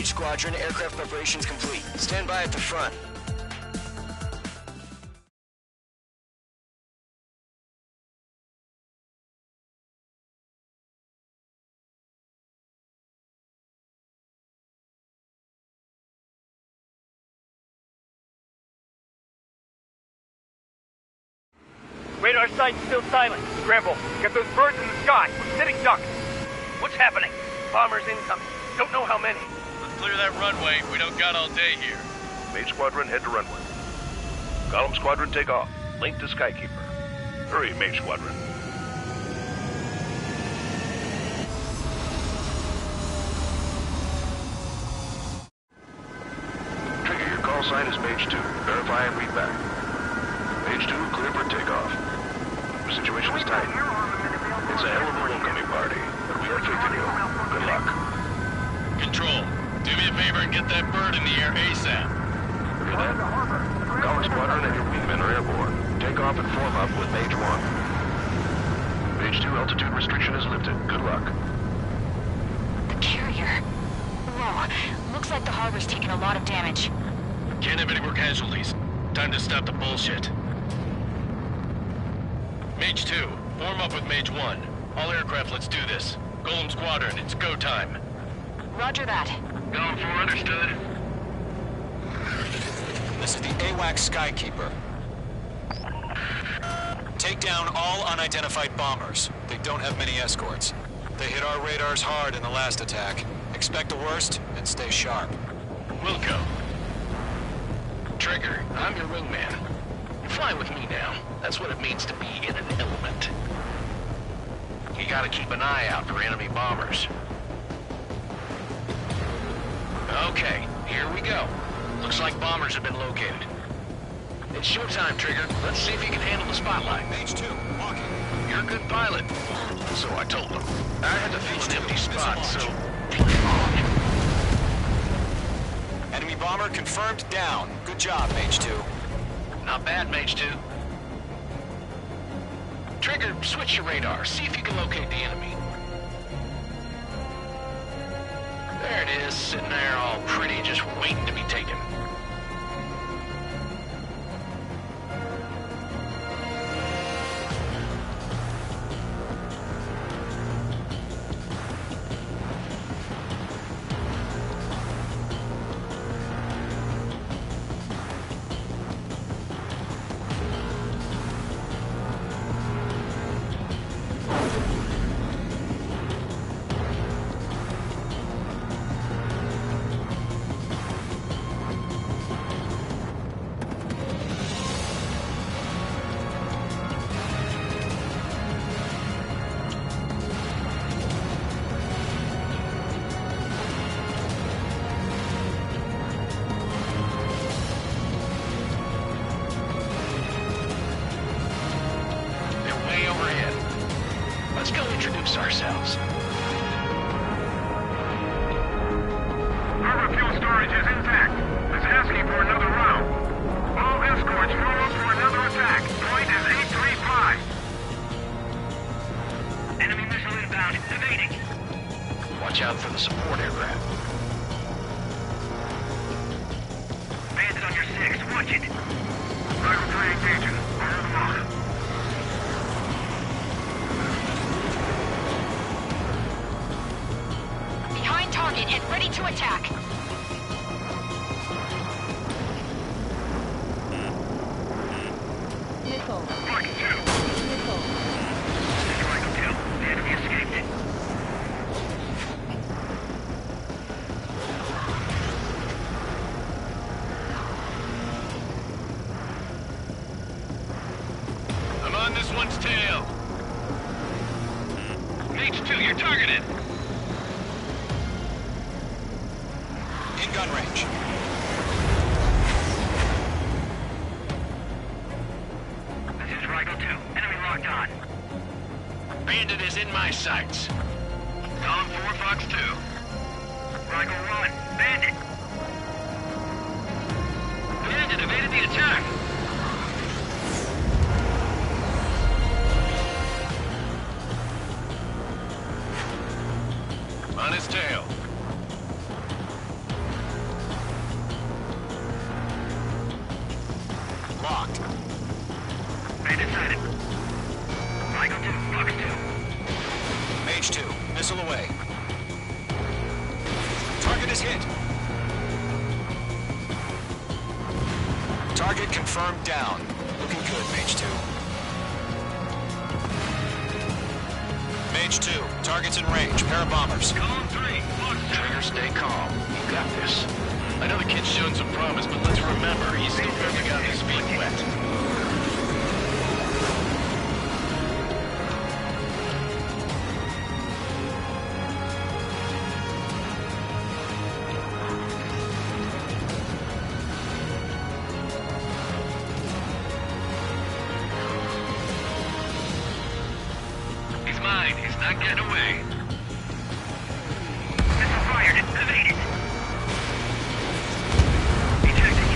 Mage Squadron, aircraft preparations complete. Stand by at the front. Radar site's still silent. Scramble. Get those birds in the sky. We're sitting ducks. What's happening? Bombers incoming. Don't know how many. Let's clear that runway. We don't got all day here. Mage Squadron, head to runway. Column Squadron, take off. Link to Skykeeper. Hurry, Mage Squadron. Trigger, your call sign is Mage 2. Verify and read back. Mage 2, clear for takeoff. The situation is tight. It's a hell of a homecoming party, but we are faith in you. Good luck. Control, do me a favor and get that bird in the air ASAP. Copy that. Column Squadron and your wingmen are airborne. Take off and form up with Mage 1. Mage 2, altitude restriction is lifted. Good luck. The carrier. Whoa, looks like the harbor's taken a lot of damage. Can't have any more casualties. Time to stop the bullshit. Mage 2, form up with Mage 1. All aircraft, let's do this. Golem Squadron, it's go time. Roger that. Golem 4, understood. This is the AWAC Skykeeper. Take down all unidentified bombers. They don't have many escorts. They hit our radars hard in the last attack. Expect the worst and stay sharp. Wilco. Trigger, I'm your wingman. Fly with me now. That's what it means to be in an element. You gotta keep an eye out for enemy bombers. Okay, here we go. Looks like bombers have been located. It's showtime, Trigger. Let's see if you can handle the spotlight. Mage 2, walking. You're a good pilot. So I told them. I had to fill an empty spot, so... Enemy bomber confirmed down. Good job, Mage 2. Not bad, Mage 2. Trigger, switch your radar. See if you can locate the enemy. There it is, sitting there all pretty, just waiting to be taken. Let's go introduce ourselves. Harbor fuel storage is intact. It's asking for another round. All escorts form up for another attack. Point is 835. Enemy missile inbound. Evading. Watch out for the support aircraft. Bandit on your 6. Watch it. Rival try engaging. Hold them off. Behind target and ready to attack. Nickel. Strike 2. Nickel. Strike 2. The enemy escaped. I'm on this one's tail. H2, you're targeted. In gun range. This is Rifle 2. Enemy locked on. Bandit is in my sights. Column 4, Fox 2. Rifle 1. Bandit. Bandit evaded the attack. On his tail. Bandit sighted. Michael 2, Fox 2. Mage 2, missile away. Target is hit. Target confirmed down. Looking good, Mage 2. Mage 2, target's in range. Pair of bombers. Column 3, Fox 2. Trigger, stay calm. You got this. I know the kid's shown some promise, but let's remember, he's still barely got his feet wet. He's mine. He's not getting away. Missile fired. Evaded. Ejecting.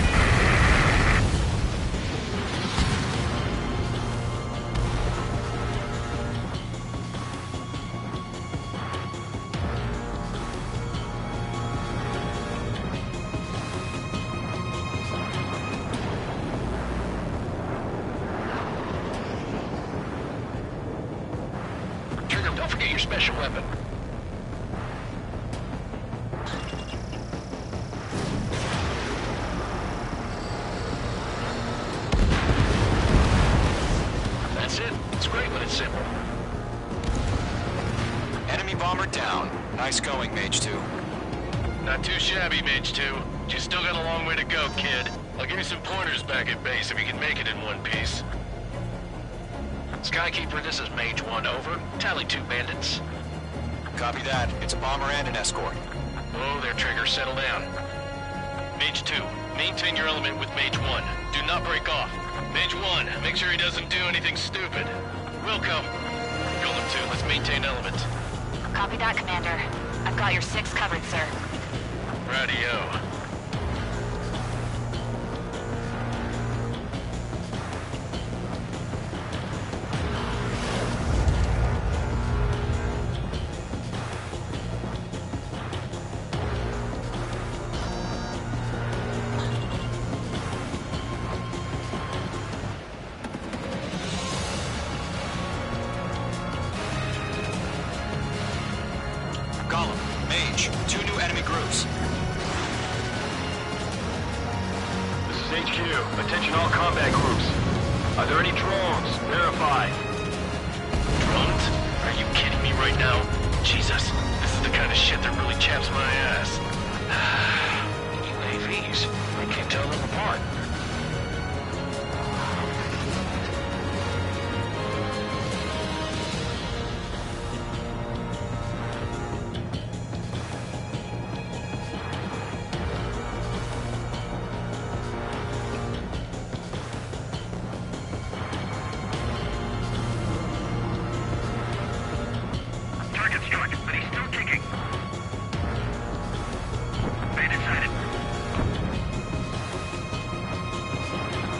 Trigger, don't forget your special weapon. That's it. It's great when it's simple. Enemy bomber down. Nice going, Mage 2. Not too shabby, Mage 2. You still got a long way to go, kid. I'll give you some pointers back at base if you can make it in one piece. Skykeeper, this is Mage 1, over. Tally 2 bandits. Copy that. It's a bomber and an escort. Oh, there, Trigger, settle down. Mage 2, maintain your element with Mage 1. Do not break off. Mage 1, make sure he doesn't do anything stupid. Welcome. Golem 2, let's maintain element. Copy that, Commander. I've got your 6 covered, sir. Radio. Golem, Mage, 2 new enemy groups. This is HQ. Attention all combat groups. Are there any drones? Verify. Drones? Are you kidding me right now? Jesus, this is the kind of shit that really chaps my ass. UAVs. I can't tell them apart. Target struck, but he's still kicking. Bandit sighted.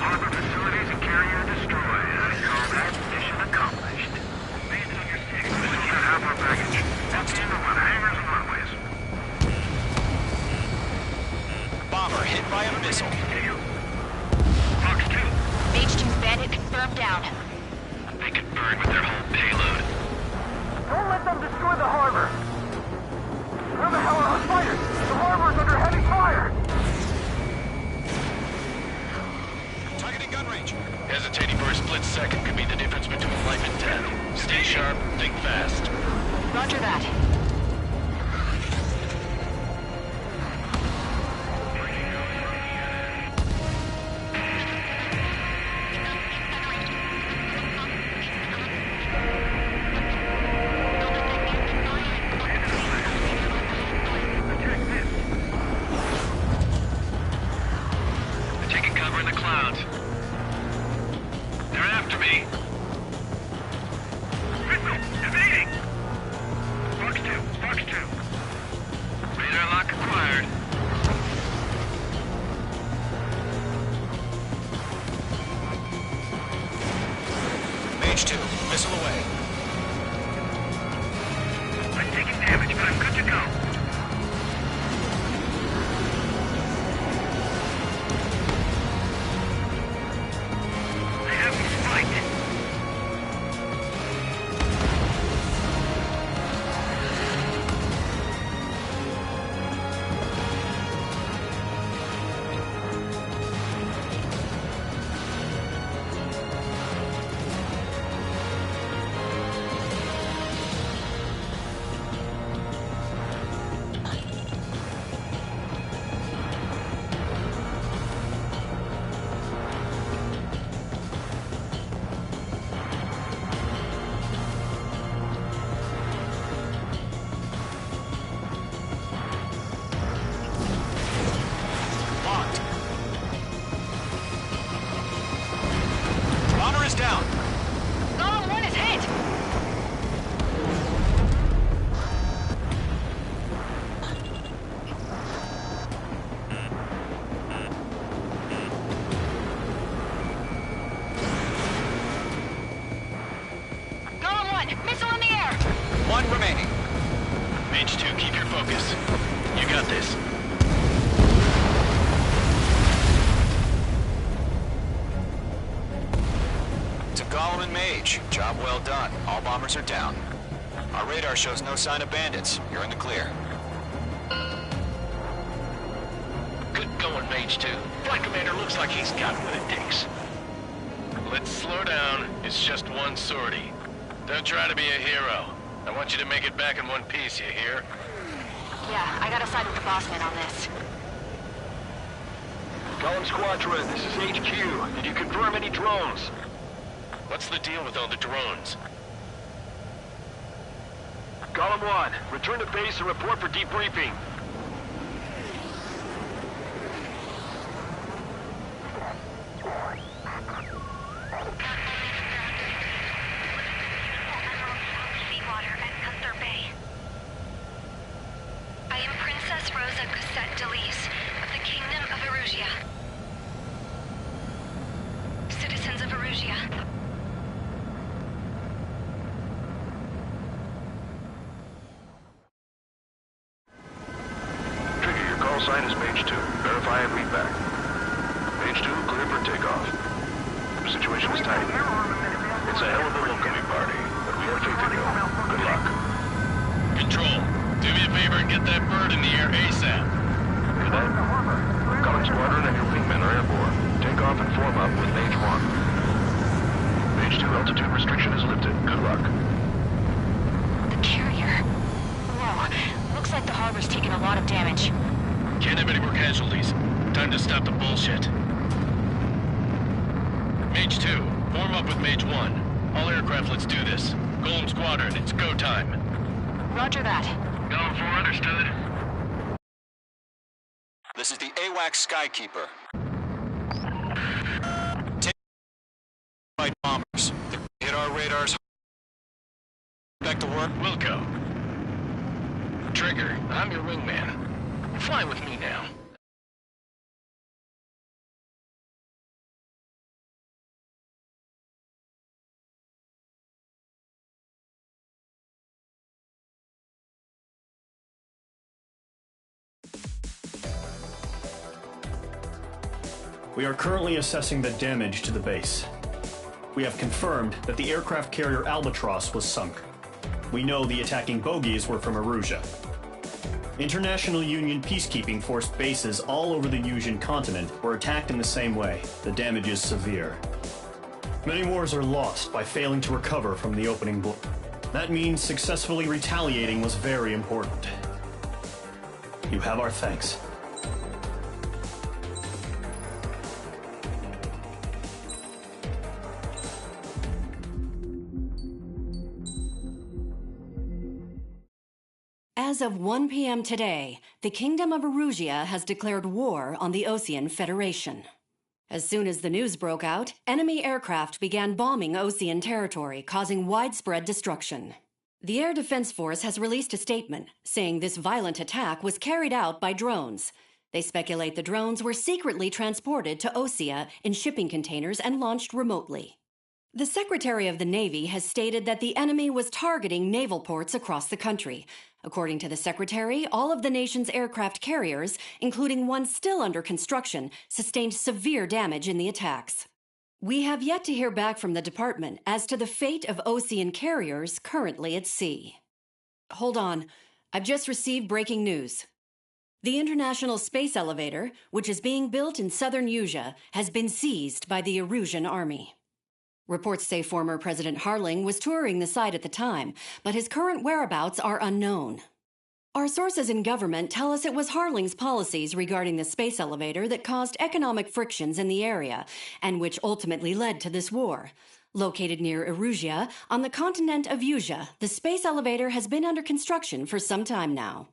Harbor facilities and carrier destroyed. I call that mission accomplished. Bandit on your 6. We still got half our baggage. That's 2 on hangars and runways. Bomber hit by a missile. Fox 2. Mage 2's bandit confirmed down. They could burn with their whole payload. Don't let them destroy the harbor. Where the hell are our fighters? The harbor's under heavy fire. Targeting gun range. Hesitating for a split second could be the difference between life and death. Stay sharp, think fast. Roger that. Taking cover in the clouds. They're after me. Missile! Evading! Fox 2. Fox 2. Radar lock acquired. Mage 2, missile away. I'm taking damage, but I'm good to go. They have me spiked. Missile in the air! One remaining. Mage 2, keep your focus. You got this. To Gollum and Mage, job well done. All bombers are down. Our radar shows no sign of bandits. You're in the clear. Good going, Mage 2. Flight Commander looks like he's got what it takes. Let's slow down. It's just one sortie. Don't try to be a hero. I want you to make it back in one piece, you hear? Yeah, I gotta side with the boss man on this. Gollum Squadron, this is HQ. Did you confirm any drones? What's the deal with all the drones? Gollum 1, return to base and report for debriefing. Seawater at Gunther Bay. I am Princess Rosa Gusette Delise of the Kingdom of Erusia. Citizens of Erusia. Trigger, your call sign is Mage 2. Verify and read back. Mage 2, clear for takeoff. The situation is tight. It's a hell of a welcoming party, but we have faith in you. Good luck. Control, do me a favor and get that bird in the air ASAP. Cadet, Gollum Squadron and your wingmen are airborne. Take off and form up with Mage 1. Mage 2, altitude restriction is lifted. Good luck. The carrier. Whoa, looks like the harbor's taken a lot of damage. Can't have any more casualties. Time to stop the bullshit. Mage 2, form up with Mage 1. All aircraft, let's do this. Golem Squadron, it's go time. Roger that. Golem 4, understood. This is the AWACS Skykeeper. Take fight bombers. They hit our radars. Back to work. Wilco. Trigger, I'm your wingman. Fly with me now. We are currently assessing the damage to the base. We have confirmed that the aircraft carrier Albatross was sunk. We know the attacking bogies were from Erusia. International Union peacekeeping force bases all over the Yusian continent were attacked in the same way. The damage is severe. Many wars are lost by failing to recover from the opening blow. That means successfully retaliating was very important. You have our thanks. As of 1 p.m. today, the Kingdom of Erusia has declared war on the Osean Federation. As soon as the news broke out, enemy aircraft began bombing Osean territory, causing widespread destruction. The Air Defense Force has released a statement saying this violent attack was carried out by drones. They speculate the drones were secretly transported to Osea in shipping containers and launched remotely. The Secretary of the Navy has stated that the enemy was targeting naval ports across the country. According to the Secretary, all of the nation's aircraft carriers, including one still under construction, sustained severe damage in the attacks. We have yet to hear back from the department as to the fate of Osean carriers currently at sea. Hold on. I've just received breaking news. The International Space Elevator, which is being built in southern Yusia, has been seized by the Erusian army. Reports say former President Harling was touring the site at the time, but his current whereabouts are unknown. Our sources in government tell us it was Harling's policies regarding the space elevator that caused economic frictions in the area, and which ultimately led to this war. Located near Erusia, on the continent of Yusia, the space elevator has been under construction for some time now.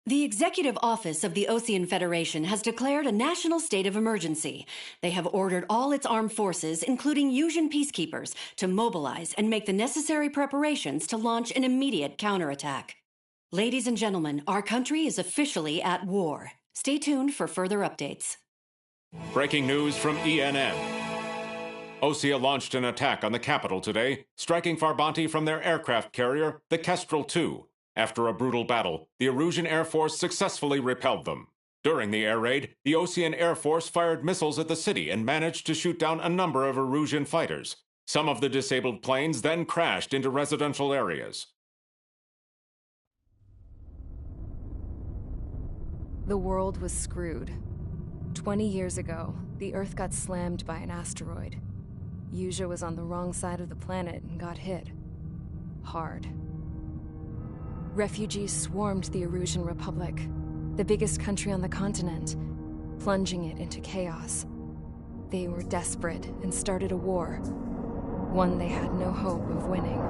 The Executive Office of the Osean Federation has declared a national state of emergency. They have ordered all its armed forces, including Yusian peacekeepers, to mobilize and make the necessary preparations to launch an immediate counterattack. Ladies and gentlemen, our country is officially at war. Stay tuned for further updates. Breaking news from ENN. Osea launched an attack on the capital today, striking Farbanti from their aircraft carrier, the Kestrel II. After a brutal battle, the Erusian Air Force successfully repelled them. During the air raid, the Osean Air Force fired missiles at the city and managed to shoot down a number of Erusian fighters. Some of the disabled planes then crashed into residential areas. The world was screwed. 20 years ago, the Earth got slammed by an asteroid. Usha was on the wrong side of the planet and got hit. Hard. Refugees swarmed the Erusian Republic, the biggest country on the continent, plunging it into chaos. They were desperate and started a war, one they had no hope of winning.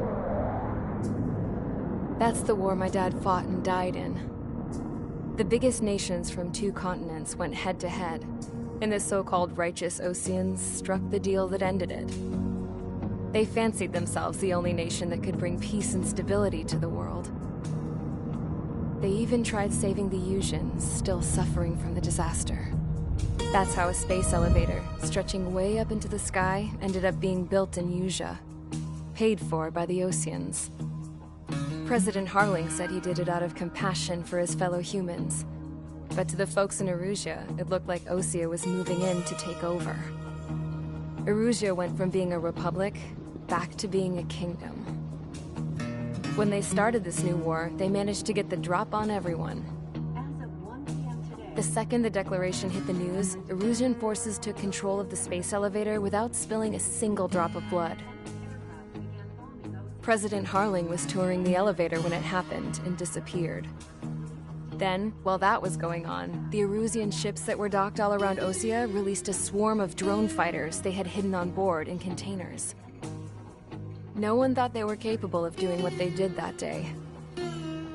That's the war my dad fought and died in. The biggest nations from 2 continents went head-to-head, and the so-called righteous Oseans struck the deal that ended it. They fancied themselves the only nation that could bring peace and stability to the world. They even tried saving the Usians, still suffering from the disaster. That's how a space elevator, stretching way up into the sky, ended up being built in Usha, paid for by the Oseans. President Harling said he did it out of compassion for his fellow humans. But to the folks in Erusia, it looked like Osea was moving in to take over. Erusia went from being a republic back to being a kingdom. When they started this new war, they managed to get the drop on everyone. The second the declaration hit the news, Erusian forces took control of the space elevator without spilling a single drop of blood. President Harling was touring the elevator when it happened and disappeared. Then, while that was going on, the Erusian ships that were docked all around Osea released a swarm of drone fighters they had hidden on board in containers. No one thought they were capable of doing what they did that day.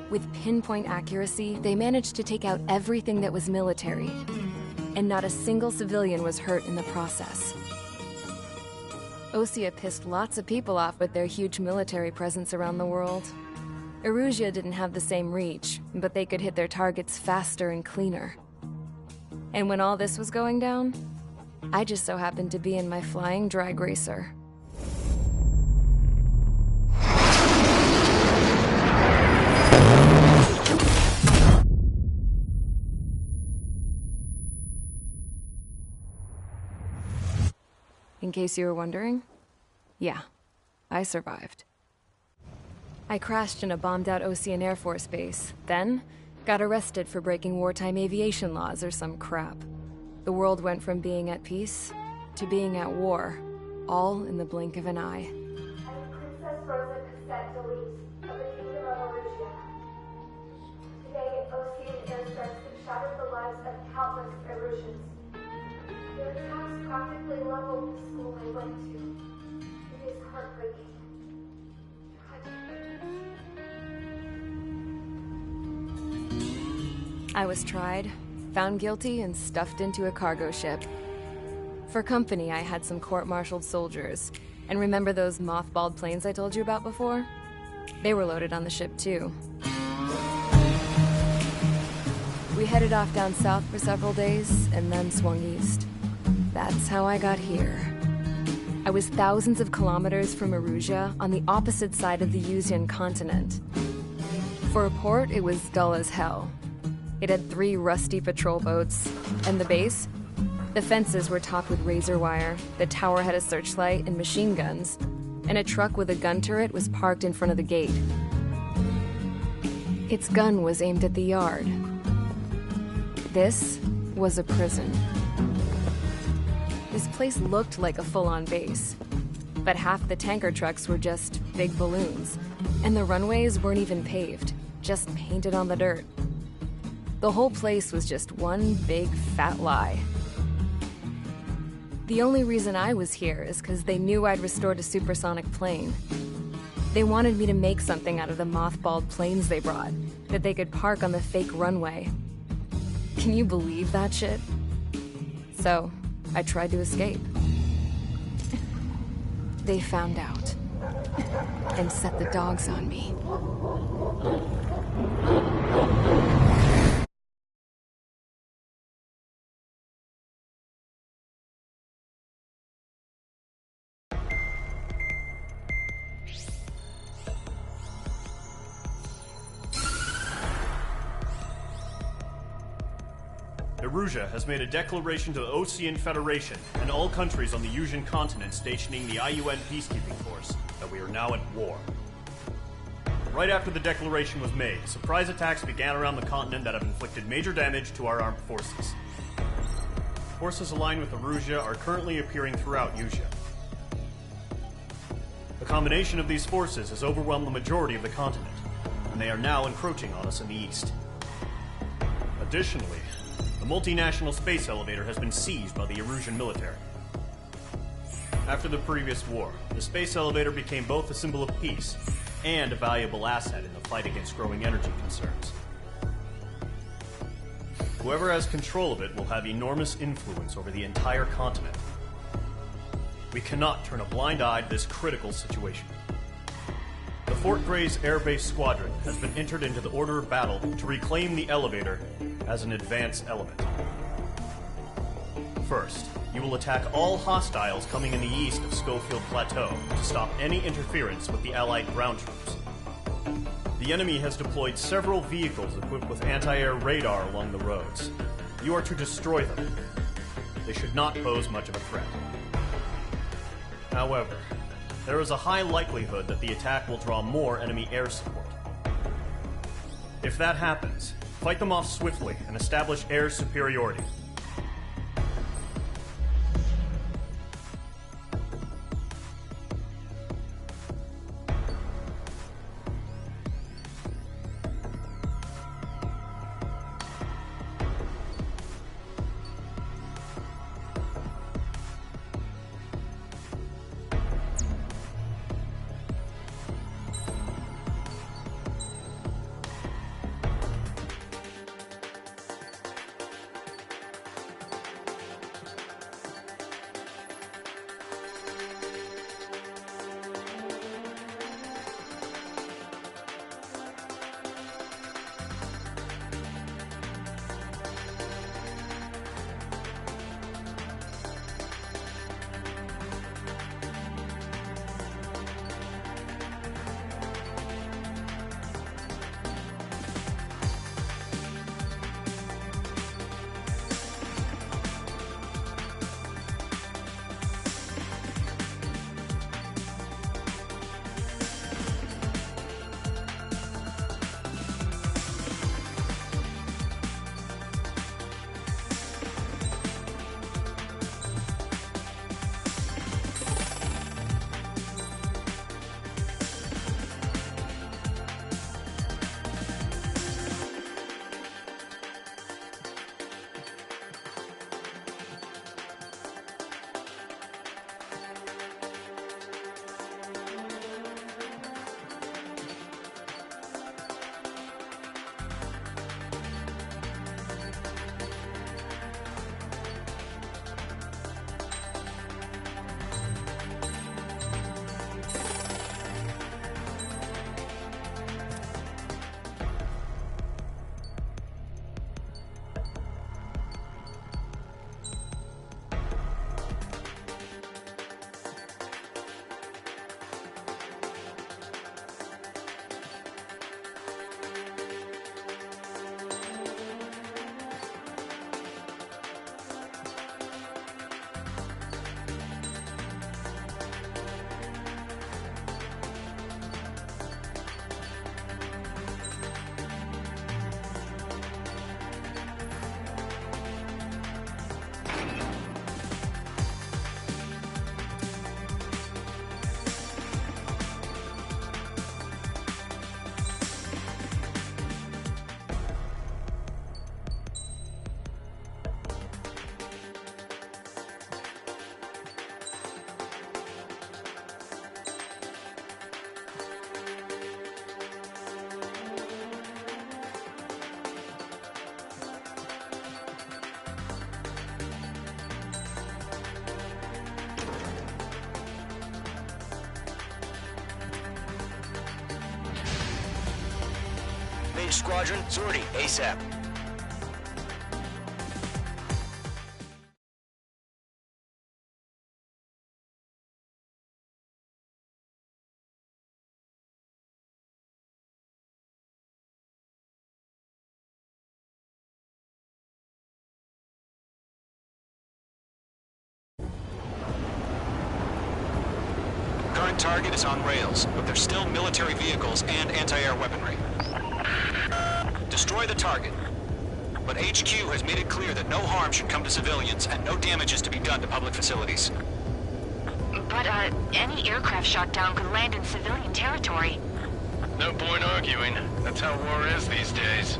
With pinpoint accuracy, they managed to take out everything that was military, and not a single civilian was hurt in the process. Osea pissed lots of people off with their huge military presence around the world. Erusia didn't have the same reach, but they could hit their targets faster and cleaner. And when all this was going down, I just so happened to be in my flying drag racer. In case you were wondering, yeah, I survived. I crashed in a bombed-out Osean Air Force base, then got arrested for breaking wartime aviation laws or some crap. The world went from being at peace to being at war, all in the blink of an eye. Princess Rosa Cassette Delise of the Kingdom of Erusia. Today, Osean airstrikes have shattered the lives of countless Erusians. Their attacks practically leveled the school I went to. It is heartbreaking. I was tried, found guilty, and stuffed into a cargo ship. For company, I had some court-martialed soldiers. And remember those mothballed planes I told you about before? They were loaded on the ship, too. We headed off down south for several days, and then swung east. That's how I got here. I was thousands of kilometers from Erusia, on the opposite side of the Usian continent. For a port, it was dull as hell. It had 3 rusty patrol boats, and the base? The fences were topped with razor wire, the tower had a searchlight and machine guns, and a truck with a gun turret was parked in front of the gate. Its gun was aimed at the yard. This was a prison. This place looked like a full-on base, but half the tanker trucks were just big balloons, and the runways weren't even paved, just painted on the dirt. The whole place was just one big fat lie. The only reason I was here is because they knew I'd restored a supersonic plane. They wanted me to make something out of the mothballed planes they brought, that they could park on the fake runway. Can you believe that shit? So, I tried to escape. They found out, and set the dogs on me. Erusia has made a declaration to the Ocean Federation and all countries on the Yusian continent stationing the IUN peacekeeping force that we are now at war. Right after the declaration was made, surprise attacks began around the continent that have inflicted major damage to our armed forces. Forces aligned with Erusia are currently appearing throughout Yusia. The combination of these forces has overwhelmed the majority of the continent, and they are now encroaching on us in the east. Additionally, the multinational space elevator has been seized by the Erusian military. After the previous war, the space elevator became both a symbol of peace and a valuable asset in the fight against growing energy concerns. Whoever has control of it will have enormous influence over the entire continent. We cannot turn a blind eye to this critical situation. The Fort Gray's Air Base Squadron has been entered into the order of battle to reclaim the elevator as an advance element. First, you will attack all hostiles coming in the east of Schofield Plateau to stop any interference with the Allied ground troops. The enemy has deployed several vehicles equipped with anti-air radar along the roads. You are to destroy them. They should not pose much of a threat. However, there is a high likelihood that the attack will draw more enemy air support. If that happens, fight them off swiftly and establish air superiority. Squadron, sortie, ASAP. current target is on rails, but there's still military vehicles and anti-air weaponry. Destroy the target. But HQ has made it clear that no harm should come to civilians and no damage is to be done to public facilities. But, any aircraft shot down could land in civilian territory. No point arguing. That's how war is these days.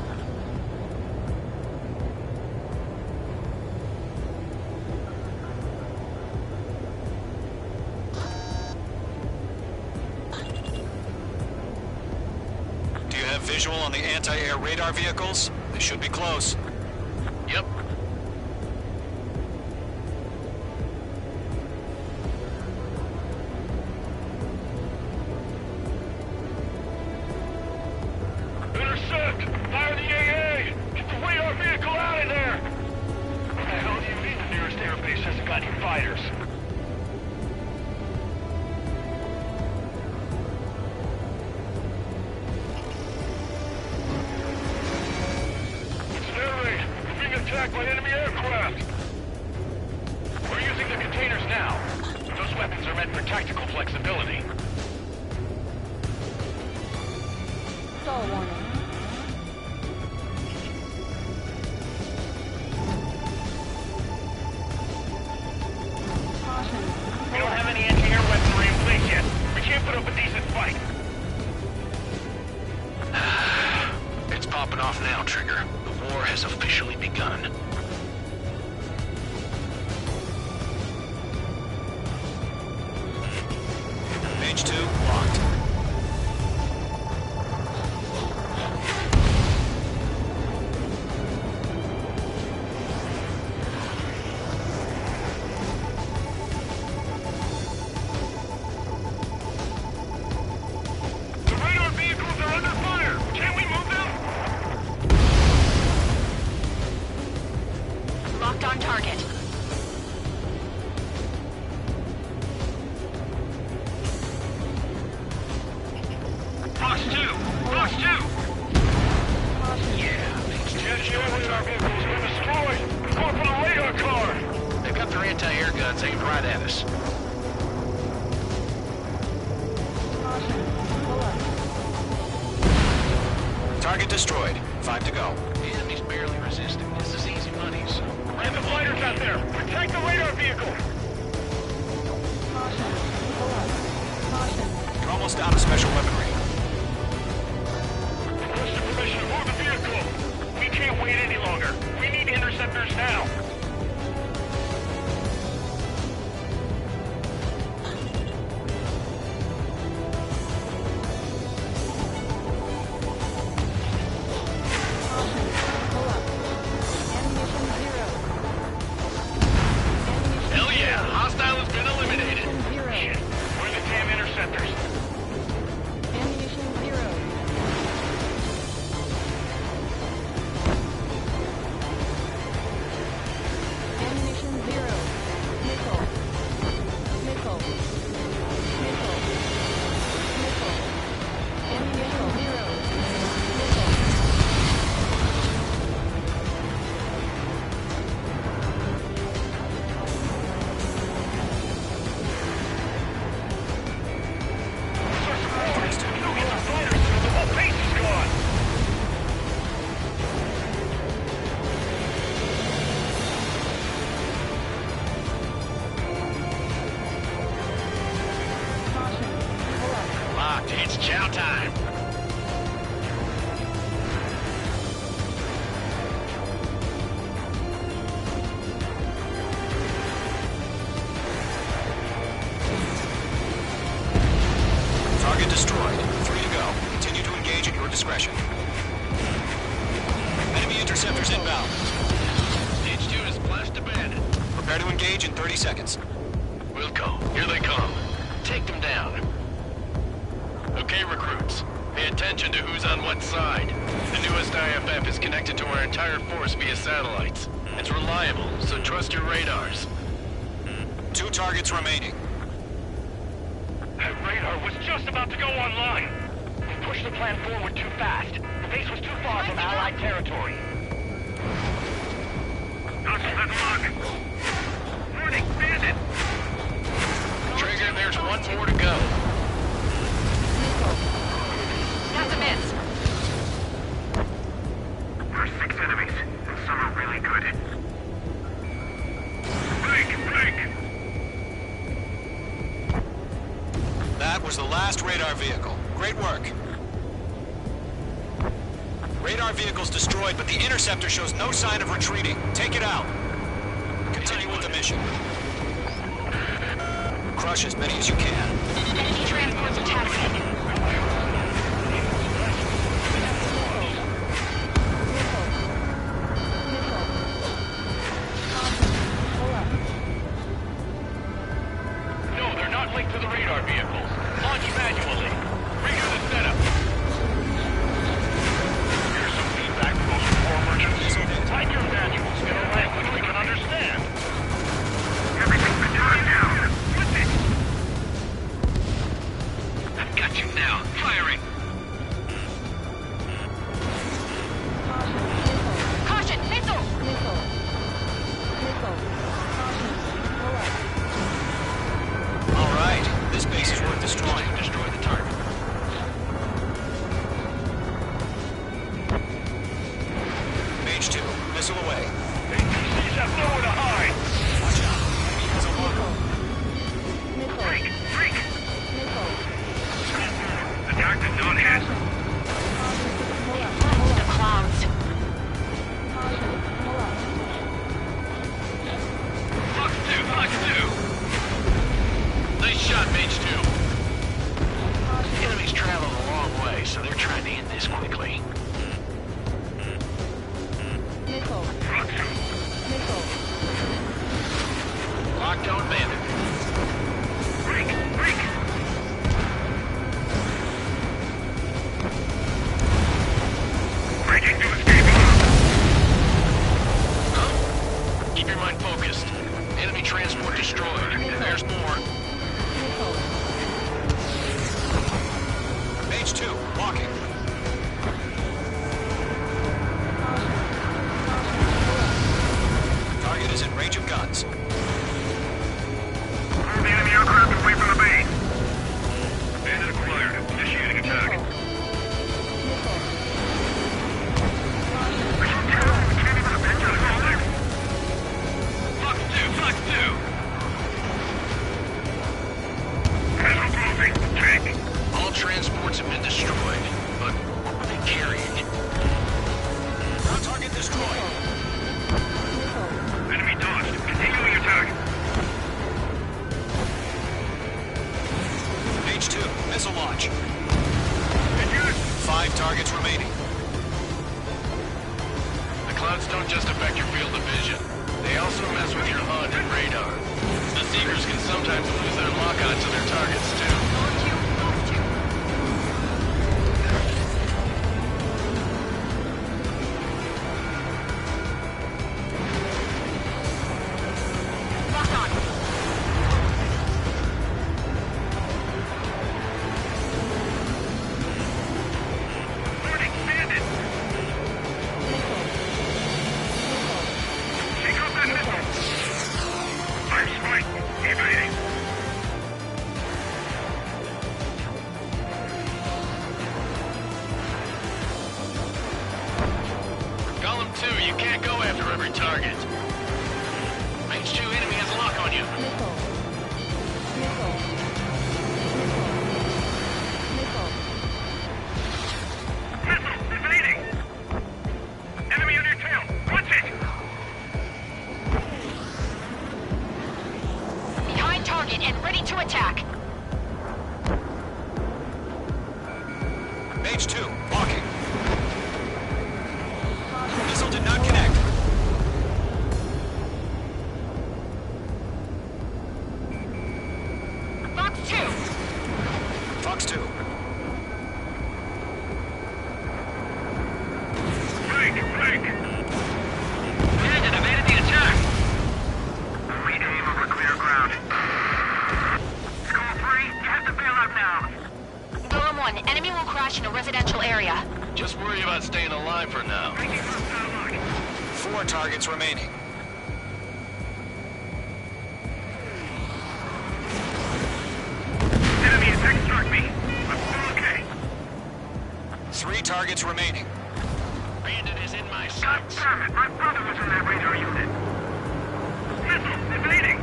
Do you have visual on the anti-air radar vehicles? They should be close. Yep. Intercept! Fire the AA! Get the radar vehicle out of there! What the hell do you mean the nearest airbase hasn't got any fighters? It's an air raid! We're being attacked by enemy aircraft! We're using the containers now. Those weapons are meant for tactical flexibility. We don't have any anti-air weaponry in place yet. We can't put up a decent fight. It's popping off now, Trigger. The war has officially begun. Mage 2, locked. The radar vehicles are under fire! Can we move them? Locked on target. Fox 2! Fox 2! Yeah, the radar vehicles have been destroyed! Going for the radar car! They've got their anti-air guns aimed right at us. Target destroyed. 5 to go. The enemy's barely resisting. This is easy money, so... Get the fighters out there! Protect the radar vehicle! You're almost out of special weaponry. Request the permission to move the vehicle! We can't wait any longer! We need interceptors now! Hell yeah! Hostile has been eliminated. Shit, where are the damn interceptors? Locked. It's chow time. Target destroyed. 3 to go. Continue to engage at your discretion. Enemy interceptors inbound. Stage 2 is flashed abandoned. Prepare to engage in 30 seconds. Wilco, here they come. Take them down. Okay, recruits. Pay attention to who's on what side. The newest IFF is connected to our entire force via satellites. It's reliable, so trust your radars. 2 targets remaining. That radar was just about to go online. We pushed the plan forward too fast. The base was too far from Allied territory. Warning, bandit! Trigger, there's one more to go. That was the last radar vehicle. Great work. Radar vehicle's destroyed, but the interceptor shows no sign of retreating. Take it out. Continue with the mission. Crush as many as you can. Enemy transports attacking. No, they're not linked to the radar vehicles. Launch manually. Redo the setup. Here's some feedback from those four merchants. Type your manuals in a language we can understand. Everything's been turned down. With it. I've got you now. Firing. Caution, missile! All right. This base is worth destroying. Destroy the target. Mage 2, missile away. APCs have nowhere to hide. Watch out. Enemy has a logo. Freak! Freak! Attack did not hit. The clouds. Fox 2, Fox 2. Nice shot, Mage 2. The enemy's traveled a long way, so they're trying to end this quickly. Lockdown bandit. Freak! Freak! Breaking to escape Huh? Keep your mind focused. Enemy transport destroyed. There's more. Mage 2, walking. Target is in range of guns. Move the enemy aircraft away from the base. Bandit acquired. Initiating attack. Fox 2, Fox 2. Missile closing. Tank. All transports have been destroyed, but what were they carrying? Ground target destroyed. Enemy dodged. Continuing attack. Mage 2, missile launch. 5 targets remaining. The clouds don't just affect your field of vision. They also mess with your HUD and radar. The Seekers can sometimes lose their lock-on to their targets, too. Lock on. Warning, bandit. Take off that missile. Fire spike. Evading. Column 2, you can't go after every target. Mage 2 enemy has a lock on you. Missile. Evading. Enemy on your tail. Watch it. Behind target and ready to attack. Mage 2, walking. Missile did not connect. Fox 2. Fox 2. Break. Break. Bandit evaded the attack. Aim over clear ground. Skull 3, you have to bail out now. Golem 1, enemy will crash in a residential area. Just worry about staying alive for now. Breaking hostile lock. 4 targets remaining. Enemy attack struck me. I'm still okay. 3 targets remaining. Bandit is in my God sights. damn it, my brother was in that radar unit. Missile, evading.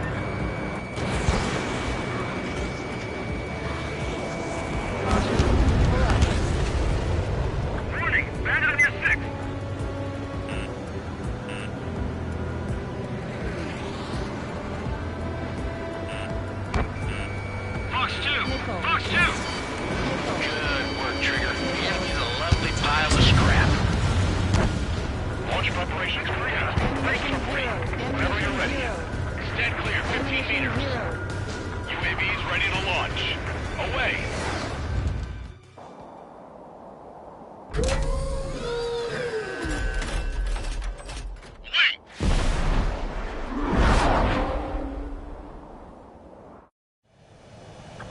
Fox 2! Good work, Trigger. The enemy's a lovely pile of scrap. Launch preparation complete. Breaking free. Whenever you're ready. Stand clear, 15 meters. UAV's ready to launch. Away!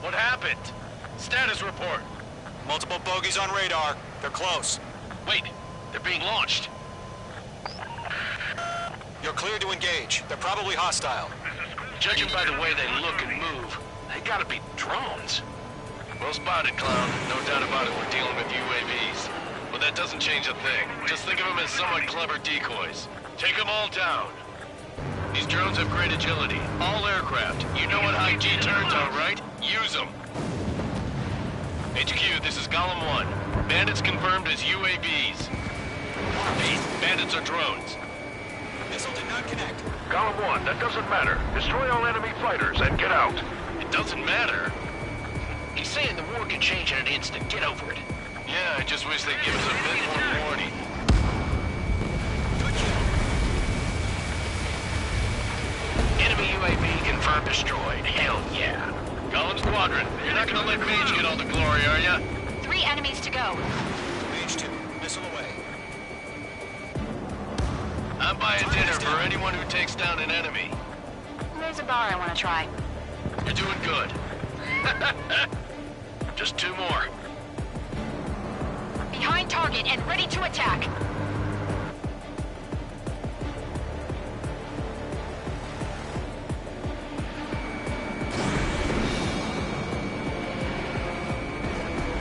What happened? Status report. Multiple bogies on radar. They're close. Wait, they're being launched. You're cleared to engage. They're probably hostile. Judging by the way they look and move, they gotta be drones. Well spotted, Clown. No doubt about it, we're dealing with UAVs. But that doesn't change a thing. Just think of them as somewhat clever decoys. Take them all down. These drones have great agility. All aircraft. You know what high G turns are, right? Use them. HQ, this is Column 1. Bandits confirmed as UAVs. Repeat, bandits are drones. Missile did not connect. Column 1, that doesn't matter. Destroy all enemy fighters and get out. It doesn't matter. He's saying the war can change in an instant. Get over it. Yeah, I just wish they'd give us a bit more warning. Enemy UAV confirmed destroyed. Hell yeah. Column Squadron, you're not gonna let Mage get all the glory, are ya? 3 enemies to go. Mage 2, missile away. I'm buying dinner for anyone who takes down an enemy. There's a bar I want to try. You're doing good. Just 2 more. Behind target and ready to attack.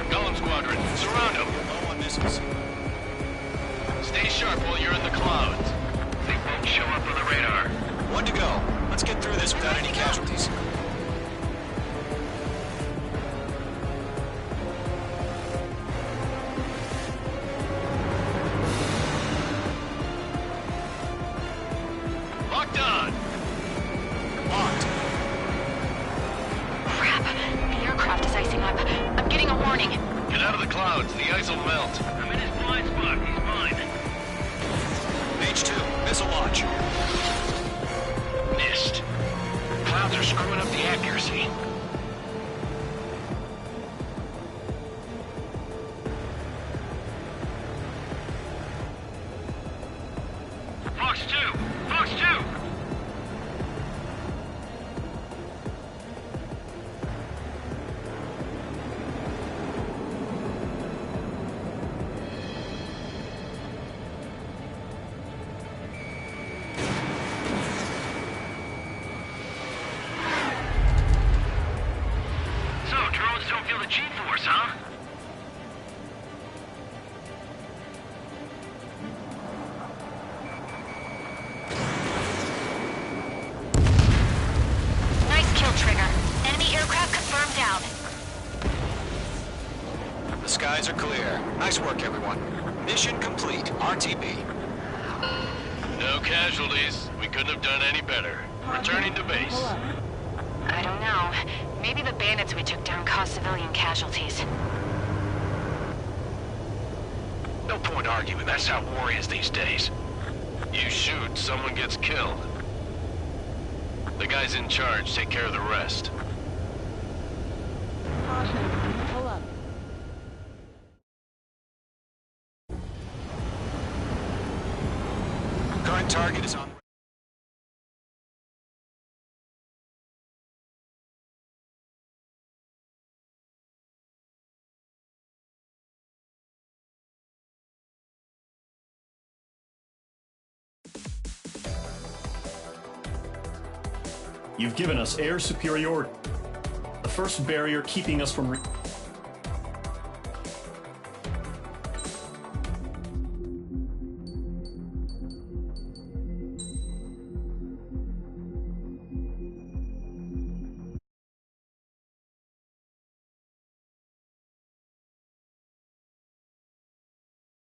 Column Squadron, surround them. Low on missiles. Stay sharp while you're in the clouds. They won't show up on the radar. 1 to go. Let's get through this without any casualties. Locked on. Locked. Crap. The aircraft is icing up. I'm getting a warning. Get out of the clouds. The ice will melt. I'm in his blind spot. He's mine. Mage 2, missile launch. Missed. Clouds are screwing up the accuracy. Fox 2! Fox 2! So, drones don't feel the G-force, huh? Nice kill, Trigger. Enemy aircraft confirmed down. The skies are clear. Nice work, everyone. Mission complete. RTB. No casualties. We couldn't have done any better. Returning to base. I don't know. Maybe the bandits we took down caused civilian casualties. No point arguing. That's how war is these days. You shoot, someone gets killed. The guys in charge take care of the rest. Current target is on. You've given us air superiority. The first barrier keeping us from